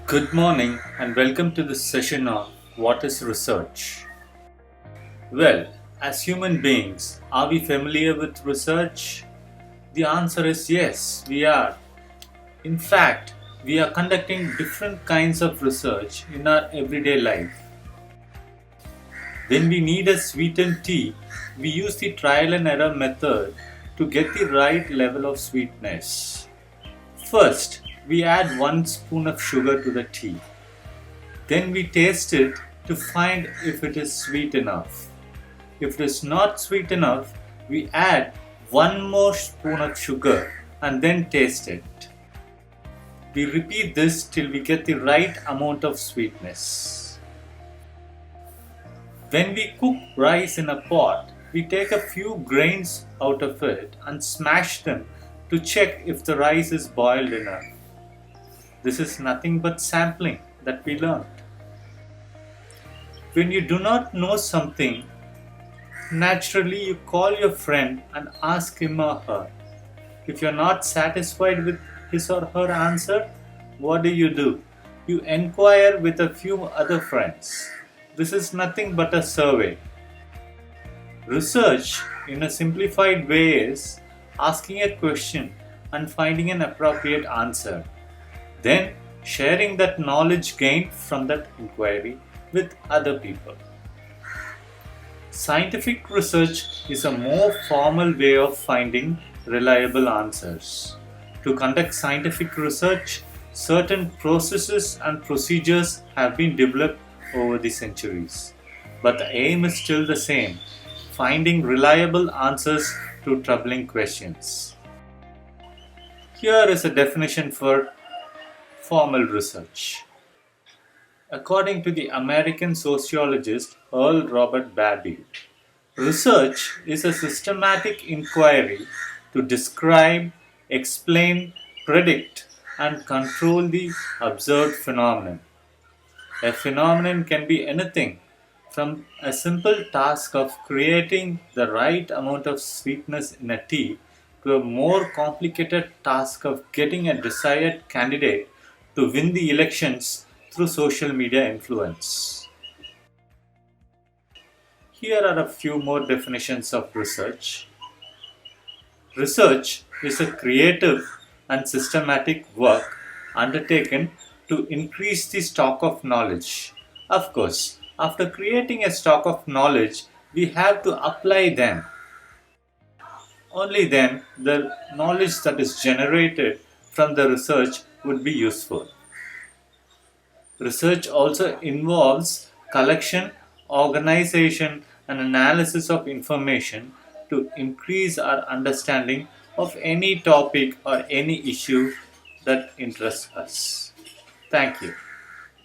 Good morning and welcome to this session on what is research. Well, as human beings, are we familiar with research? The answer is yes, we are. In fact, we are conducting different kinds of research in our everyday life. When we need a sweetened tea, we use the trial and error method to get the right level of sweetness. First, we add 1 spoon of sugar to the tea. Then we taste it to find if it is sweet enough. If it is not sweet enough, we add 1 more spoon of sugar and then taste it. We repeat this till we get the right amount of sweetness. When we cook rice in a pot, we take a few grains out of it and smash them to check if the rice is boiled enough. This is nothing but sampling that we learned. When you do not know something, naturally you call your friend and ask him or her. If you are not satisfied with his or her answer, what do? You inquire with a few other friends. This is nothing but a survey. Research, in a simplified way, is asking a question and finding an appropriate answer. Then sharing that knowledge gained from that inquiry with other people. Scientific research is a more formal way of finding reliable answers. To conduct scientific research, certain processes and procedures have been developed over the centuries. But the aim is still the same: finding reliable answers to troubling questions. Here is a definition for formal research. According to the American sociologist Earl Robert Bardeen, research is a systematic inquiry to describe, explain, predict, and control the observed phenomenon. A phenomenon can be anything from a simple task of creating the right amount of sweetness in a tea to a more complicated task of getting a desired candidate to win the elections through social media influence. Here are a few more definitions of research. Research is a creative and systematic work undertaken to increase the stock of knowledge. Of course, after creating a stock of knowledge, we have to apply them. Only then the knowledge that is generated from the research would be useful. Research also involves collection, organization, and analysis of information to increase our understanding of any topic or any issue that interests us. Thank you.